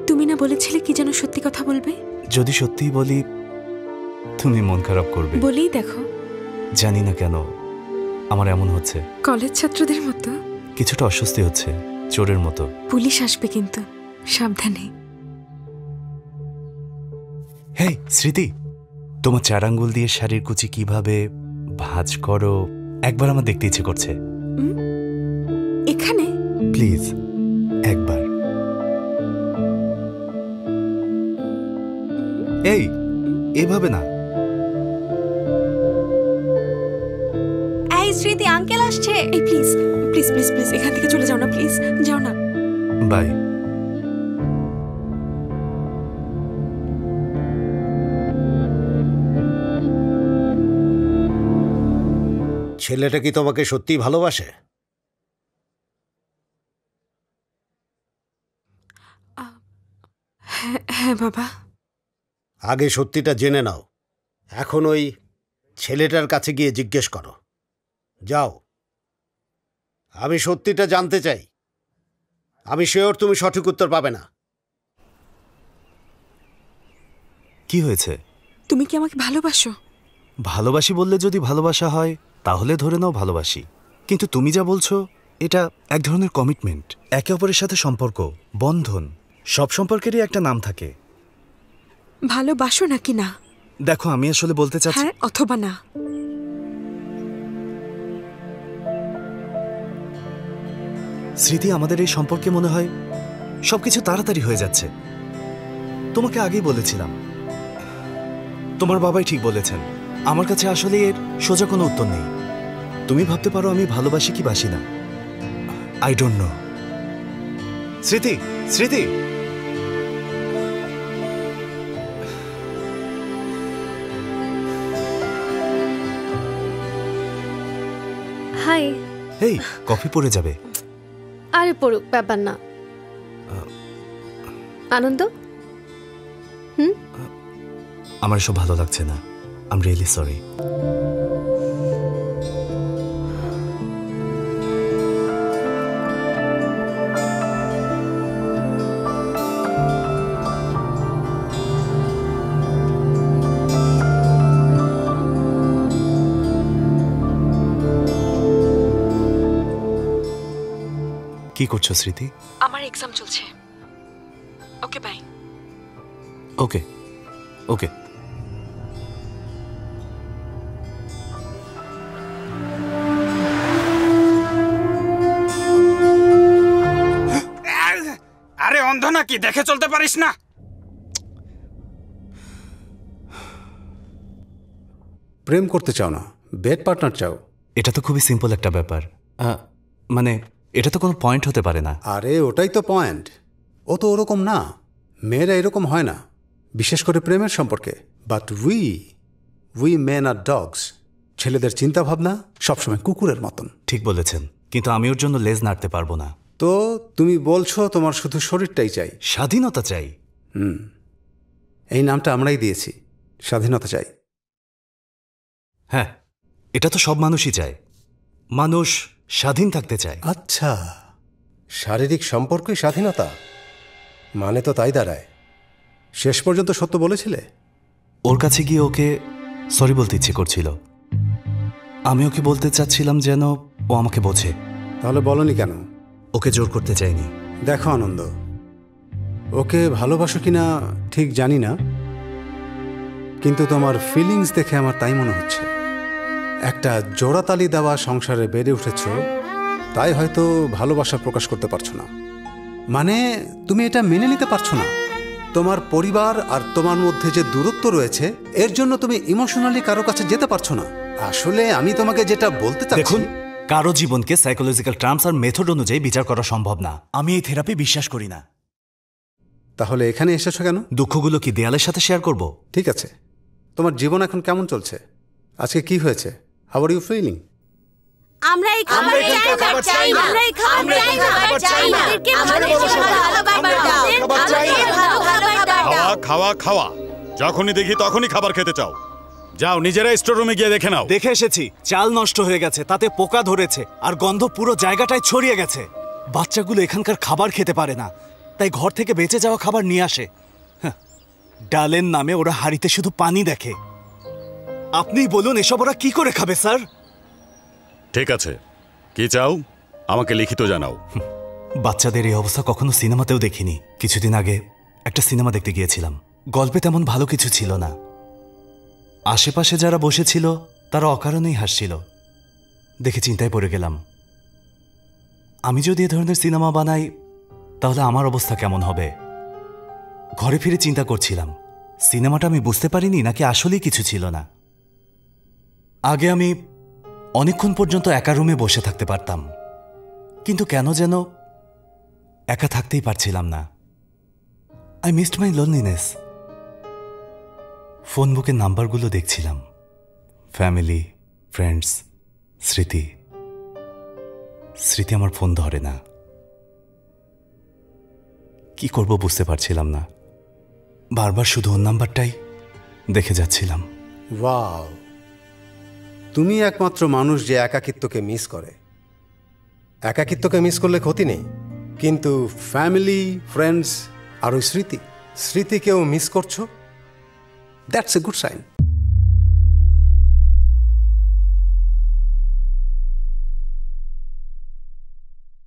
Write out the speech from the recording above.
তুমি না বলেছিলে কি যেন সত্যি কথা বলবে? যদি সত্যি বলি তুমি মন খারাপ করবে। বলেই দেখো। জানি না কেন আমার এমন হচ্ছে। কলেজ ছাত্রদের মতো কিছুটা অস্বস্তি হচ্ছে, চোরের মতো। পুলিশ আসবে কিন্তু, সাবধানে। হেই স্মৃতি, তোমার 4 আঙ্গুল দিয়ে শাড়ির কুচি কিভাবে ভাঁজ করো একবার আমার দেখতে ইচ্ছে করছে। এখানে প্লিজ একবার। এই এভাবে না। এই স্মৃতি, আঙ্কেল আসছে। এই প্লিজ প্লিজ প্লিজ প্লিজ এখান থেকে চলে যাও না, প্লিজ যাও না। বাই। ছেলেটা কি তোমাকে সত্যি ভালোবাসে? হ্যাঁ বাবা। আগে সত্যিটা জেনে নাও, এখন ওই ছেলেটার কাছে গিয়ে জিজ্ঞেস করো। যাও, আমি সত্যিটা জানতে চাই। আমি শিওর তুমি সঠিক উত্তর পাবে না। কি হয়েছে? তুমি কি আমাকে ভালোবাসো? ভালোবাসি বললে যদি ভালোবাসা হয় তাহলে ধরে নাও ভালোবাসি, কিন্তু তুমি যা বলছো এটা এক ধরনের কমিটমেন্ট, একে অপরের সাথে সম্পর্ক, বন্ধন। সব সম্পর্কেরই একটা নাম থাকে। ভালোবাসো নাকি না? দেখো আমি আসলে বলতে চাচ্ছি হ্যাঁ অথবা না। স্মৃতি, আমাদের এই সম্পর্কে মনে হয় সবকিছু তাড়াতাড়ি হয়ে যাচ্ছে। তোমাকে আগেই বলেছিলাম, তোমার বাবাই ঠিক বলেছেন। আমার কাছে আসলে এর সোজা কোনো উত্তর নেই। তুমি ভাবতে পারো আমি ভালোবাসি কি বাসি না, আই ডোন্ট নো। স্মৃতি, স্মৃতি, হাই। এই কফি পড়ে যাবে। আরে পড়ুক, ব্যাপার না। আনন্দ, আমার এসব ভালো লাগছে না। I am really sorry. কি করছো স্মৃতি? আমার এক্সাম চলছে। Okay bye. Okay okay. আরে অন্ধ নাকি, দেখে চলতে পারিস না? প্রেম করতে চাও না, বেড পার্টনার চাও। এটা তো খুবই সিম্পল একটা ব্যাপার। মানে এটা তো কোনো পয়েন্ট হতে পারে না। আরে ওটাই তো পয়েন্ট। ও তো ওরকম না, মেয়েরা এরকম হয় না, বিশেষ করে প্রেমের সম্পর্কে। But we men are dogs. ছেলেদের চিন্তা ভাবনা সবসময় কুকুরের মতন। ঠিক বলেছেন, কিন্তু আমি ওর জন্য লেজ নাড়তে পারবো না। তো তুমি বলছো তোমার শুধু শরীরটাই চাই? স্বাধীনতা চাই। এই নামটা আমরাই দিয়েছি, স্বাধীনতা চাই। হ্যাঁ, এটা তো সব মানুষই চায়। মানুষ স্বাধীন থাকতে চায়। আচ্ছা, শারীরিক সম্পর্কই স্বাধীনতা মানে তো তাই দাঁড়ায়। শেষ পর্যন্ত সত্য বলেছিলে? ওর কাছে গিয়ে ওকে সরি বলতে ইচ্ছে করছিল। আমি ওকে বলতে চাচ্ছিলাম যেন ও আমাকে বোঝে। তাহলে বলনি কেন? ওকে জোর করতে চাইনি। দেখো আনন্দ, ওকে ভালোবাসো কিনা ঠিক জানি না, কিন্তু তোমার ফিলিংস দেখে আমার তাই মনে হচ্ছে। একটা জোড়াতালি দেওয়া সংসারে বেড়ে উঠেছ, তাই হয়তো ভালোবাসা প্রকাশ করতে পারছো না। মানে তুমি এটা মেনে নিতে পারছো না। তোমার পরিবার আর তোমার মধ্যে যে দূরত্ব রয়েছে, এর জন্য তুমি ইমোশনালি কারো কাছে যেতে পারছো না। আসলে আমি তোমাকে যেটা বলতে চাচ্ছি, দেখুন, কারো জীবনকে সাইকোলজিক্যাল টার্মস আর মেথড অনুযায়ী বিচার করা সম্ভব না। আমি এই থেরাপি বিশ্বাস করি না। তাহলে এখানে এসেছো কেন? দুঃখগুলো কি দেয়ালের সাথে শেয়ার করব? ঠিক আছে, তোমার জীবন এখন কেমন চলছে? আজকে কি হয়েছে? How are you feeling? আমরা এই খাবার চাই না, আমরা এই খাবার চাই না, আমাদের খাওয়া খাওয়া খাওয়া, যখনই দেখি তখনই খাবার খেতে চাও। যাও নিজেরা স্টোর রুমে গিয়ে দেখে নাও। দেখে এসেছি, চাল নষ্ট হয়ে গেছে, তাতে পোকা ধরেছে আর গন্ধ পুরো জায়গাটায় ছড়িয়ে গেছে। বাচ্চাগুলো এখানকার খাবার খেতে পারে না, তাই ঘর থেকে বেঁচে যাওয়া খাবার নিয়ে আসে। হ্যাঁ, ডালের নামে ওরা হাড়িতে শুধু পানি দেখে। আপনিই বলুন এসব ওরা কি করে খাবে স্যার? ঠিক আছে, কি চাও আমাকে লিখিত জানাও। বাচ্চাদের এই অবস্থা কখনো সিনেমাতেও দেখিনি। কিছুদিন আগে একটা সিনেমা দেখতে গিয়েছিলাম, গল্পে তেমন ভালো কিছু ছিল না। আশেপাশে যারা বসেছিল তারা অকারণেই হাসছিল, দেখে চিন্তায় পড়ে গেলাম, আমি যদি এ ধরনের সিনেমা বানাই তাহলে আমার অবস্থা কেমন হবে। ঘরে ফিরে চিন্তা করছিলাম সিনেমাটা আমি বুঝতে পারিনি নাকি আসলেই কিছু ছিল না। আগে আমি অনেকক্ষণ পর্যন্ত একা রুমে বসে থাকতে পারতাম, কিন্তু কেন যেন একা থাকতেই পারছিলাম না। I missed my loneliness. Phone বুকের নাম্বারগুলো দেখছিলাম, ফ্যামিলি, ফ্রেন্ডস, স্মৃতি। স্মৃতি আমার ফোন ধরে না। কি করব বুঝতে পারছিলাম না, বারবার শুধু ওর নাম্বারটাই দেখে যাচ্ছিলাম। ওয়াও, তুমি একমাত্র মানুষ যে একাকিত্বকে মিস করে। একাকিত্বকে মিস করলে ক্ষতি নেই, কিন্তু ফ্যামিলি, ফ্রেন্ডস আর ওই স্মৃতিকেও মিস করছো, দ্যাটস এ গুড সাইন।